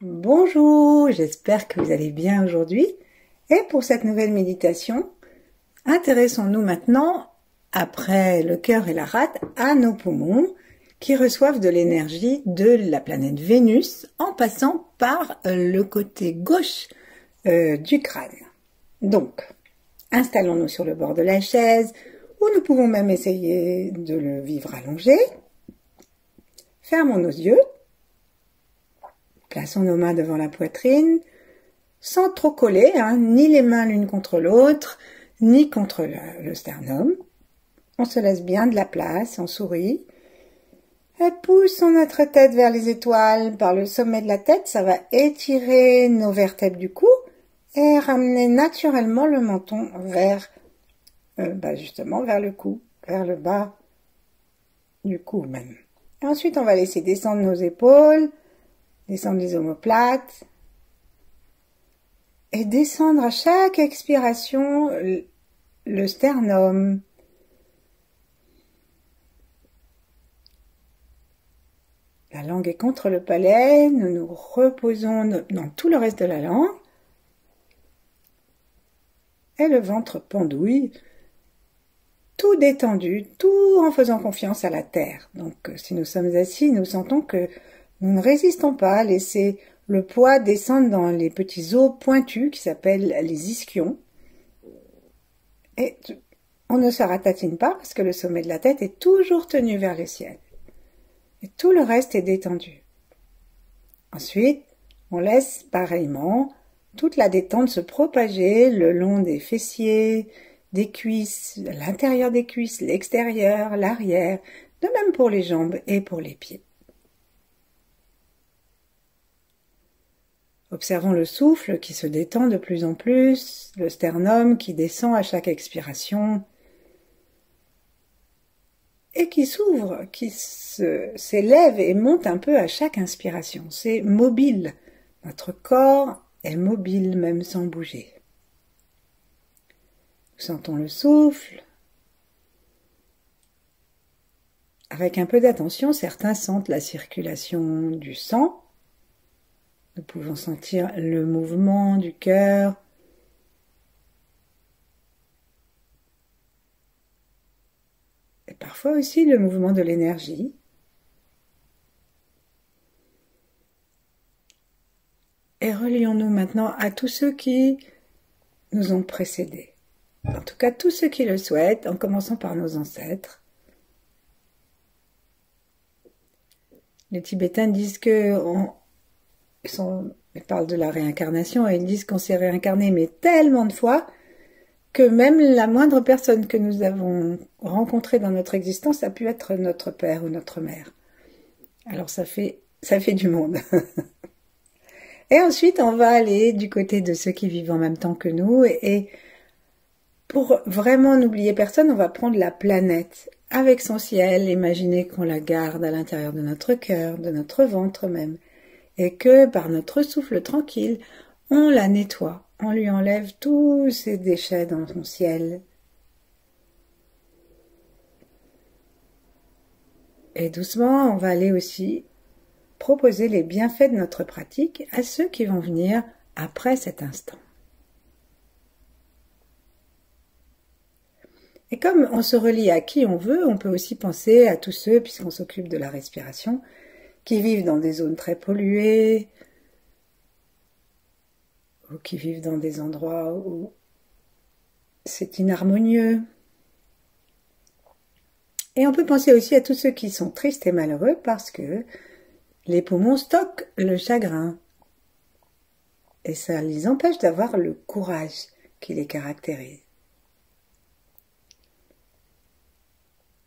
Bonjour, j'espère que vous allez bien aujourd'hui. Et pour cette nouvelle méditation, intéressons-nous maintenant, après le cœur et la rate, à nos poumons qui reçoivent de l'énergie de la planète Vénus en passant par le côté gauche du crâne. Donc, installons-nous sur le bord de la chaise, ou nous pouvons même essayer de le vivre allongé. Fermons nos yeux. Plaçons nos mains devant la poitrine, sans trop coller, ni les mains l'une contre l'autre, ni contre le sternum. On se laisse bien de la place, on sourit. Et poussons notre tête vers les étoiles par le sommet de la tête, ça va étirer nos vertèbres du cou et ramener naturellement le menton vers, justement vers le cou, vers le bas du cou même. Et ensuite, on va laisser descendre nos épaules, descendre les omoplates et descendre à chaque expiration le sternum. La langue est contre le palais, nous nous reposons dans tout le reste de la langue et le ventre pendouille, tout détendu, tout en faisant confiance à la terre. Donc si nous sommes assis, nous sentons que nous ne résistons pas à laisser le poids descendre dans les petits os pointus qui s'appellent les ischions. Et on ne se ratatine pas parce que le sommet de la tête est toujours tenu vers le ciel. Et tout le reste est détendu. Ensuite, on laisse pareillement toute la détente se propager le long des fessiers, des cuisses, l'intérieur des cuisses, l'extérieur, l'arrière, de même pour les jambes et pour les pieds. Observons le souffle qui se détend de plus en plus, le sternum qui descend à chaque expiration et qui s'ouvre, qui s'élève et monte un peu à chaque inspiration. C'est mobile. Notre corps est mobile même sans bouger. Nous sentons le souffle. Avec un peu d'attention, certains sentent la circulation du sang. Nous pouvons sentir le mouvement du cœur. Et parfois aussi le mouvement de l'énergie. Et relions-nous maintenant à tous ceux qui nous ont précédés. En tout cas, tous ceux qui le souhaitent, en commençant par nos ancêtres. Les Tibétains disent ils parlent de la réincarnation et ils disent qu'on s'est réincarné mais tellement de fois que même la moindre personne que nous avons rencontrée dans notre existence a pu être notre père ou notre mère. Alors ça fait du monde. Et ensuite on va aller du côté de ceux qui vivent en même temps que nous et pour vraiment n'oublier personne, on va prendre la planète avec son ciel, imaginer qu'on la garde à l'intérieur de notre cœur, de notre ventre même. Et que par notre souffle tranquille, on la nettoie, on lui enlève tous ces déchets dans son ciel. Et doucement, on va aller aussi proposer les bienfaits de notre pratique à ceux qui vont venir après cet instant. Et comme on se relie à qui on veut, on peut aussi penser à tous ceux, puisqu'on s'occupe de la respiration, qui vivent dans des zones très polluées, ou qui vivent dans des endroits où c'est inharmonieux. Et on peut penser aussi à tous ceux qui sont tristes et malheureux parce que les poumons stockent le chagrin. Et ça les empêche d'avoir le courage qui les caractérise.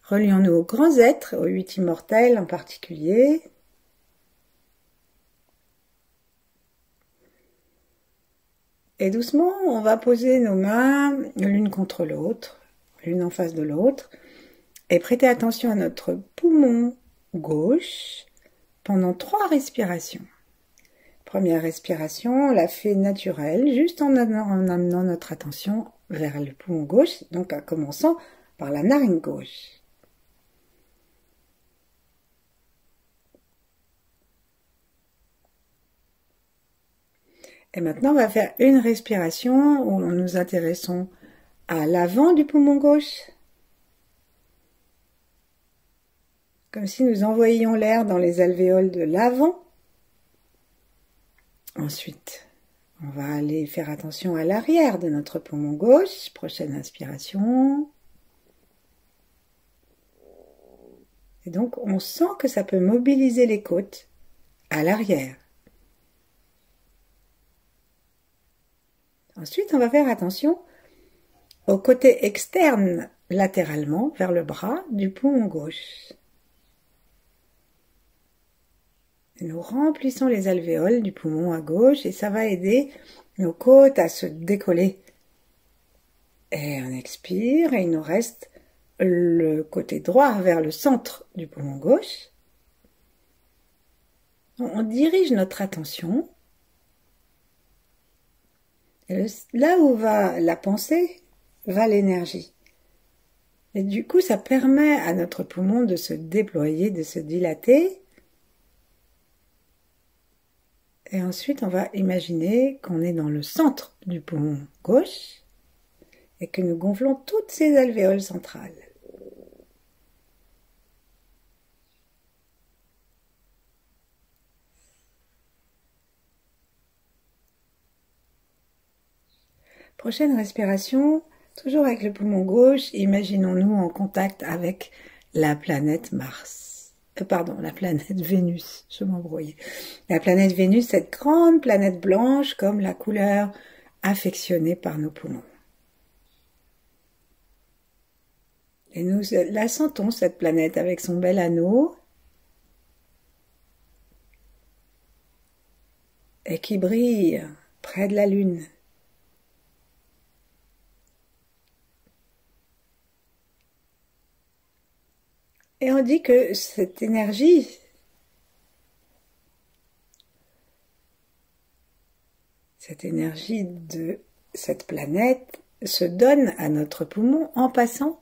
Relions-nous aux grands êtres, aux 8 immortels en particulier. Et doucement, on va poser nos mains l'une contre l'autre, l'une en face de l'autre, et prêter attention à notre poumon gauche pendant 3 respirations. Première respiration, on la fait naturelle, juste en amenant notre attention vers le poumon gauche, donc en commençant par la narine gauche. Et maintenant, on va faire une respiration où nous nous intéressons à l'avant du poumon gauche. Comme si nous envoyions l'air dans les alvéoles de l'avant. Ensuite, on va aller faire attention à l'arrière de notre poumon gauche. Prochaine inspiration. Et donc, on sent que ça peut mobiliser les côtes à l'arrière. Ensuite, on va faire attention au côté externe, latéralement, vers le bras du poumon gauche. Et nous remplissons les alvéoles du poumon à gauche et ça va aider nos côtes à se décoller. Et on expire et il nous reste le côté droit vers le centre du poumon gauche. On dirige notre attention. Et là où va la pensée, va l'énergie. Et du coup, ça permet à notre poumon de se déployer, de se dilater. Et ensuite, on va imaginer qu'on est dans le centre du poumon gauche et que nous gonflons toutes ces alvéoles centrales. Prochaine respiration, toujours avec le poumon gauche, imaginons-nous en contact avec la planète Mars. La planète Vénus, je m'embrouille. La planète Vénus, cette grande planète blanche comme la couleur affectionnée par nos poumons. Et nous la sentons, cette planète, avec son bel anneau, et qui brille près de la Lune. Et on dit que cette énergie, de cette planète se donne à notre poumon en passant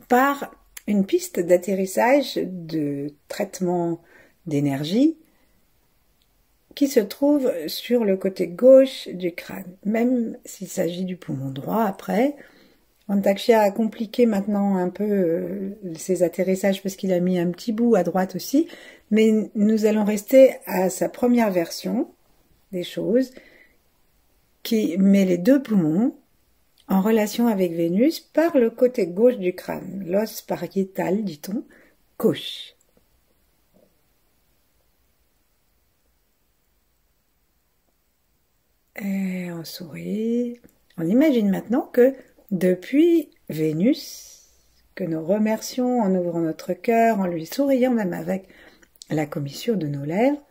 par une piste d'atterrissage de traitement d'énergie qui se trouve sur le côté gauche du crâne, même s'il s'agit du poumon droit après. Antakya a compliqué maintenant un peu ses atterrissages parce qu'il a mis un petit bout à droite aussi, mais nous allons rester à sa première version des choses qui met les deux poumons en relation avec Vénus par le côté gauche du crâne, l'os pariétal, dit-on, gauche. Et on sourit. On imagine maintenant que depuis Vénus, que nous remercions en ouvrant notre cœur, en lui souriant même avec la commissure de nos lèvres,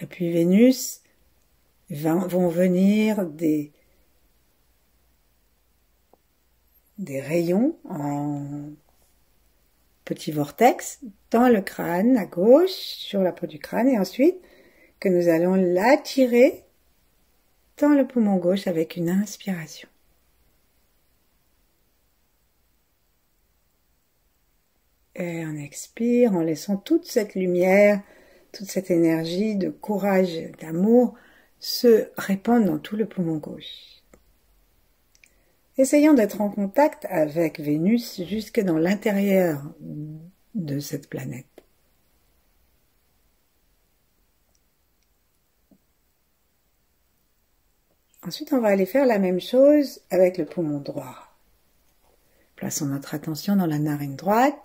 depuis Vénus vont venir des rayons en petits vortex dans le crâne à gauche, sur la peau du crâne, et ensuite que nous allons l'attirer dans le poumon gauche avec une inspiration. Et on expire en laissant toute cette lumière, toute cette énergie de courage, d'amour se répandre dans tout le poumon gauche. Essayons d'être en contact avec Vénus jusque dans l'intérieur de cette planète. Ensuite, on va aller faire la même chose avec le poumon droit. Plaçons notre attention dans la narine droite.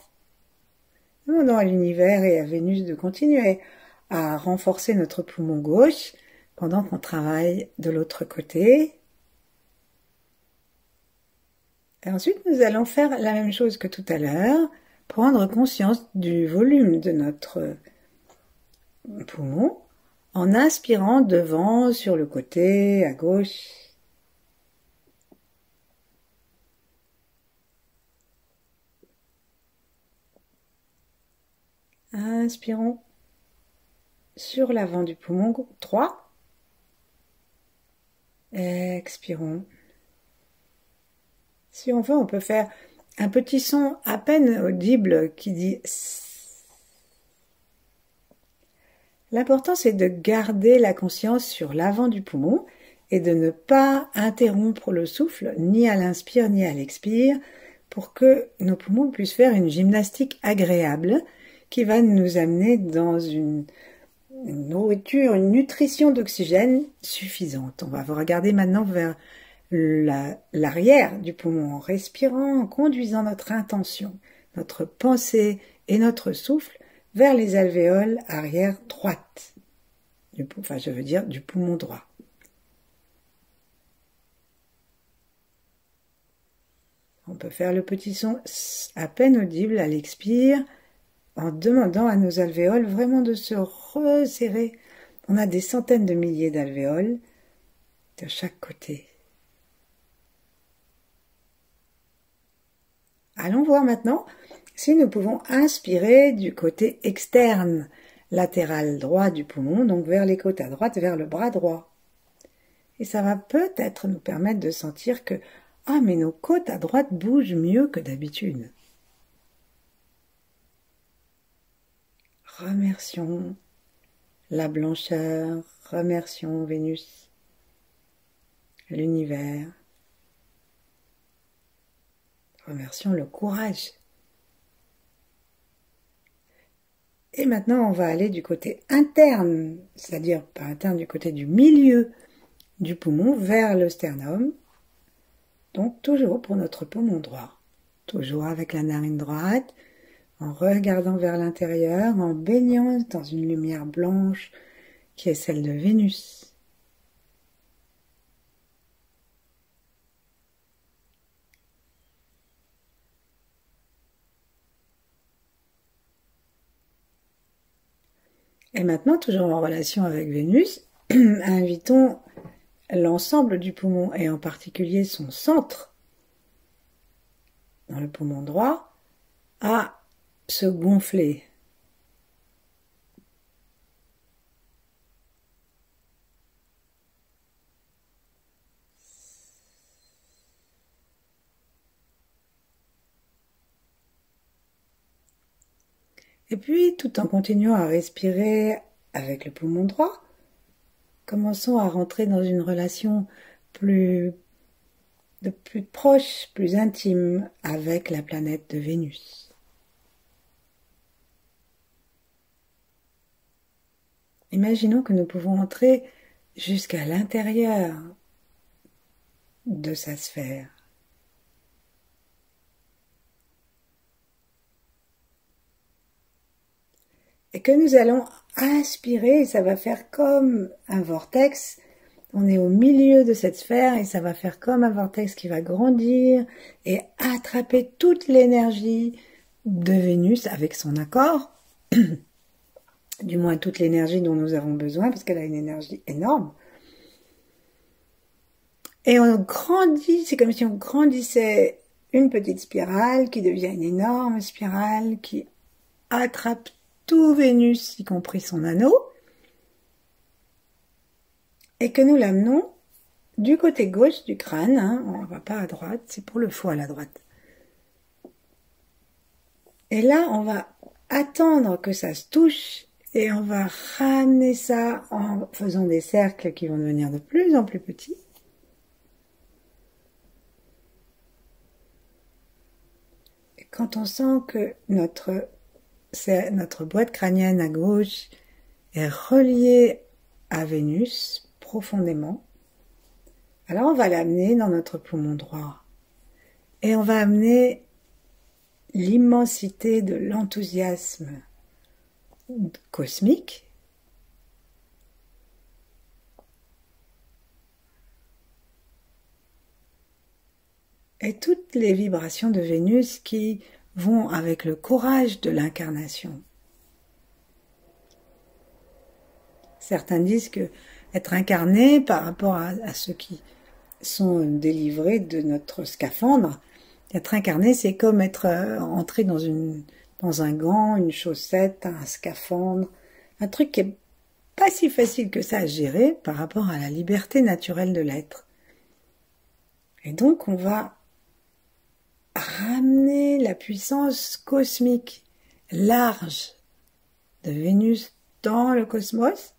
Demandons à l'univers et à Vénus de continuer à renforcer notre poumon gauche pendant qu'on travaille de l'autre côté. Et ensuite, nous allons faire la même chose que tout à l'heure, prendre conscience du volume de notre poumon en inspirant devant, sur le côté, à gauche. Inspirons sur l'avant du poumon droit. Expirons. Si on veut, on peut faire un petit son à peine audible qui dit S. L'important, c'est de garder la conscience sur l'avant du poumon et de ne pas interrompre le souffle ni à l'inspire ni à l'expire pour que nos poumons puissent faire une gymnastique agréable qui va nous amener dans une nourriture, une nutrition d'oxygène suffisante. On va vous regarder maintenant vers l'arrière du poumon en respirant, en conduisant notre intention, notre pensée et notre souffle vers les alvéoles arrière droites, enfin je veux dire du poumon droit. On peut faire le petit son à peine audible à l'expire en demandant à nos alvéoles vraiment de se resserrer. On a des centaines de milliers d'alvéoles de chaque côté. Allons voir maintenant si nous pouvons inspirer du côté externe, latéral droit du poumon, donc vers les côtes à droite, vers le bras droit. Et ça va peut-être nous permettre de sentir que ah, mais nos côtes à droite bougent mieux que d'habitude. Remercions la blancheur, remercions Vénus, l'univers. Remercions le courage. Et maintenant, on va aller du côté interne, c'est-à-dire par interne du côté du milieu du poumon vers le sternum. Donc toujours pour notre poumon droit. Toujours avec la narine droite, en regardant vers l'intérieur, en baignant dans une lumière blanche qui est celle de Vénus. Et maintenant, toujours en relation avec Vénus, invitons l'ensemble du poumon et en particulier son centre dans le poumon droit à se gonfler. Et puis, tout en continuant à respirer avec le poumon droit, commençons à rentrer dans une relation plus proche, plus intime avec la planète de Vénus. Imaginons que nous pouvons entrer jusqu'à l'intérieur de sa sphère. Et que nous allons inspirer, et ça va faire comme un vortex. On est au milieu de cette sphère et ça va faire comme un vortex qui va grandir et attraper toute l'énergie de Vénus avec son accord, du moins toute l'énergie dont nous avons besoin parce qu'elle a une énergie énorme. Et on grandit, c'est comme si on grandissait une petite spirale qui devient une énorme spirale qui attrape tout Vénus, y compris son anneau, et que nous l'amenons du côté gauche du crâne, on ne va pas à droite, c'est pour le foie à la droite. Et là, on va attendre que ça se touche, et on va ramener ça en faisant des cercles qui vont devenir de plus en plus petits. Et quand on sent que notre boîte crânienne à gauche est reliée à Vénus profondément, alors on va l'amener dans notre poumon droit et on va amener l'immensité de l'enthousiasme cosmique et toutes les vibrations de Vénus qui vont avec le courage de l'incarnation. Certains disent que être incarné par rapport à ceux qui sont délivrés de notre scaphandre, être incarné, c'est comme être entré dans un gant, une chaussette, un scaphandre, un truc qui est pas si facile que ça à gérer par rapport à la liberté naturelle de l'être. Et donc on va ramener la puissance cosmique large de Vénus dans le cosmos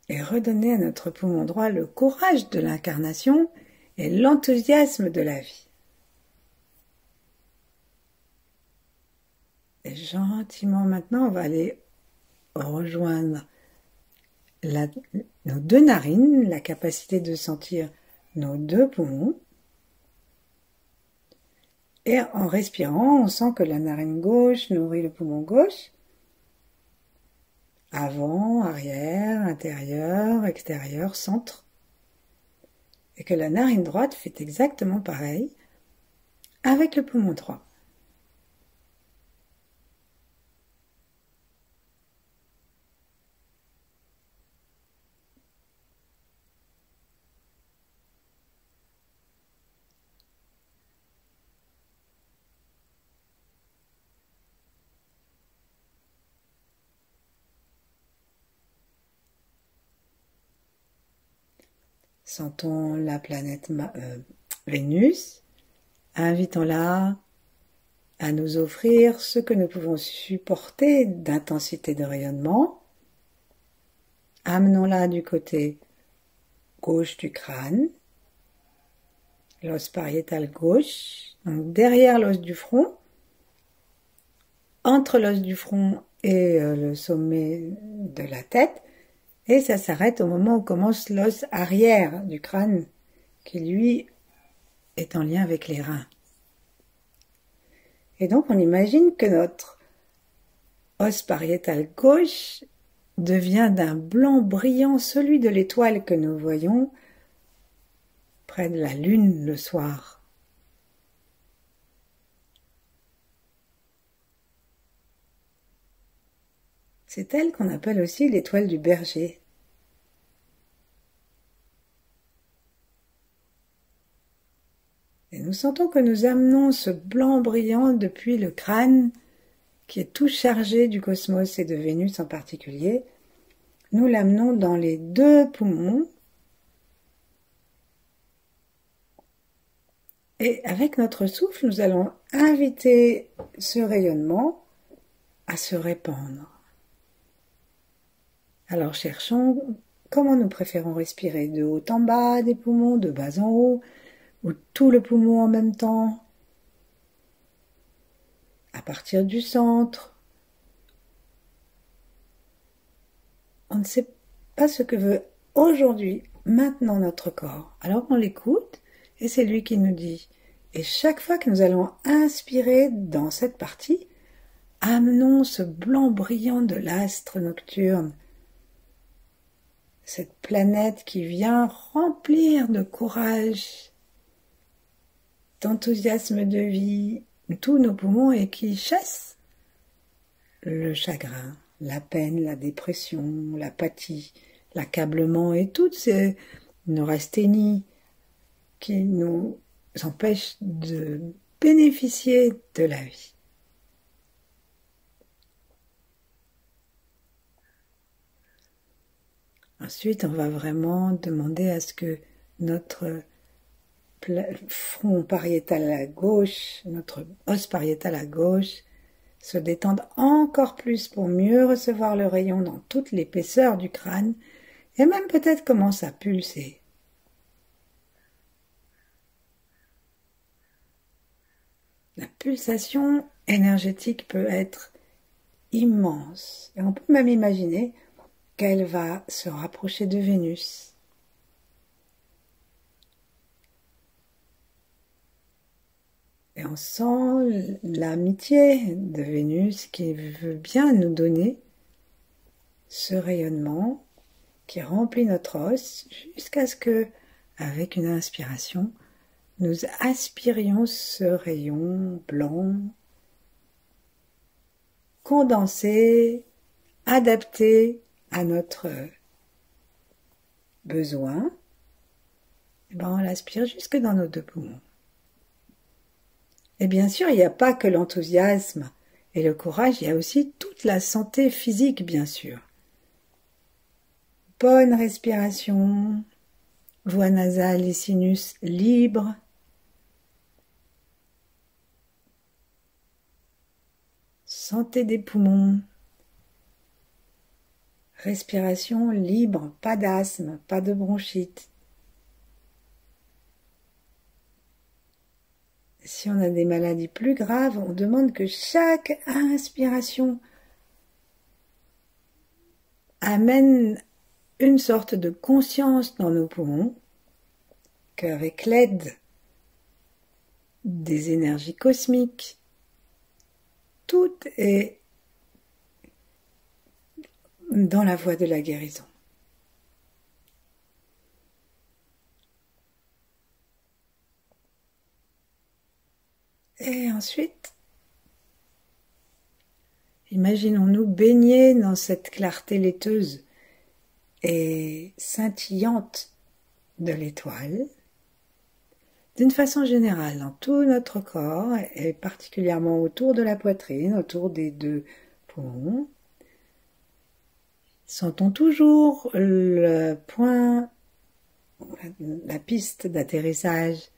et redonner à notre poumon droit le courage de l'incarnation et l'enthousiasme de la vie. Et gentiment maintenant, on va aller rejoindre nos deux narines, la capacité de sentir nos deux poumons. Et en respirant, on sent que la narine gauche nourrit le poumon gauche. Avant, arrière, intérieur, extérieur, centre. Et que la narine droite fait exactement pareil avec le poumon droit. Sentons la planète Vénus, invitons-la à nous offrir ce que nous pouvons supporter d'intensité de rayonnement. Amenons-la du côté gauche du crâne, l'os pariétal gauche, donc derrière l'os du front, entre l'os du front et le sommet de la tête, et ça s'arrête au moment où commence l'os arrière du crâne, qui lui est en lien avec les reins. Et donc on imagine que notre os pariétal gauche devient d'un blanc brillant, celui de l'étoile que nous voyons près de la lune le soir. C'est elle qu'on appelle aussi l'étoile du berger. Et nous sentons que nous amenons ce blanc brillant depuis le crâne, qui est tout chargé du cosmos et de Vénus en particulier. Nous l'amenons dans les deux poumons. Et avec notre souffle, nous allons inviter ce rayonnement à se répandre. Alors cherchons comment nous préférons respirer, de haut en bas des poumons, de bas en haut, ou tout le poumon en même temps, à partir du centre. On ne sait pas ce que veut aujourd'hui, maintenant notre corps. Alors on l'écoute et c'est lui qui nous dit. Et chaque fois que nous allons inspirer dans cette partie, amenons ce blanc brillant de l'astre nocturne, cette planète qui vient remplir de courage, d'enthousiasme de vie, tous nos poumons et qui chasse le chagrin, la peine, la dépression, l'apathie, l'accablement et toutes ces neurasthénies qui nous empêchent de bénéficier de la vie. Ensuite, on va vraiment demander à ce que notre front pariétal à gauche, notre os pariétal à gauche, se détende encore plus pour mieux recevoir le rayon dans toute l'épaisseur du crâne et même peut-être commence à pulser. La pulsation énergétique peut être immense et on peut même imaginer qu'elle va se rapprocher de Vénus. Et on sent l'amitié de Vénus qui veut bien nous donner ce rayonnement qui remplit notre os jusqu'à ce que, avec une inspiration, nous aspirions ce rayon blanc, condensé, adapté à notre besoin. Et ben on l'aspire jusque dans nos deux poumons. Et bien sûr, il n'y a pas que l'enthousiasme et le courage, il y a aussi toute la santé physique, bien sûr. Bonne respiration, voie nasale et sinus libres. Santé des poumons, Respiration libre, pas d'asthme, pas de bronchite. Si on a des maladies plus graves, on demande que chaque inspiration amène une sorte de conscience dans nos poumons, qu'avec l'aide des énergies cosmiques, tout est dans la voie de la guérison. Et ensuite, imaginons-nous baigner dans cette clarté laiteuse et scintillante de l'étoile, d'une façon générale dans tout notre corps et particulièrement autour de la poitrine, autour des deux poumons. Sentons toujours le point, la piste d'atterrissage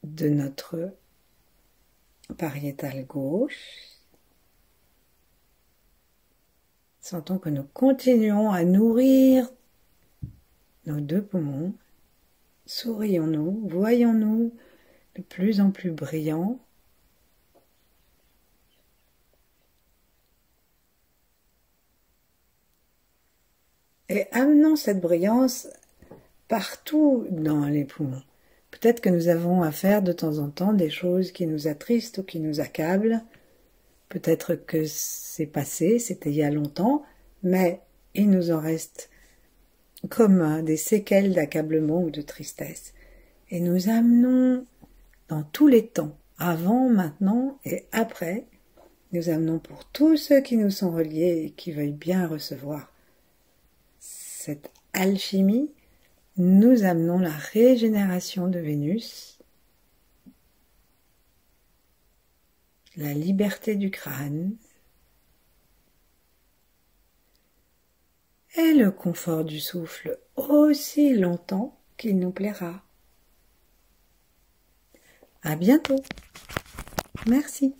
de notre pariétal gauche. Sentons que nous continuons à nourrir nos deux poumons. Sourions-nous, voyons-nous de plus en plus brillants. Et amenons cette brillance partout dans les poumons. Peut-être que nous avons à faire de temps en temps des choses qui nous attristent ou qui nous accablent. Peut-être que c'est passé, c'était il y a longtemps, mais il nous en reste comme des séquelles d'accablement ou de tristesse. Et nous amenons dans tous les temps, avant, maintenant et après, nous amenons pour tous ceux qui nous sont reliés et qui veuillent bien recevoir cette alchimie, nous amenons la régénération de Vénus, la liberté du crâne et le confort du souffle aussi longtemps qu'il nous plaira. À bientôt. Merci.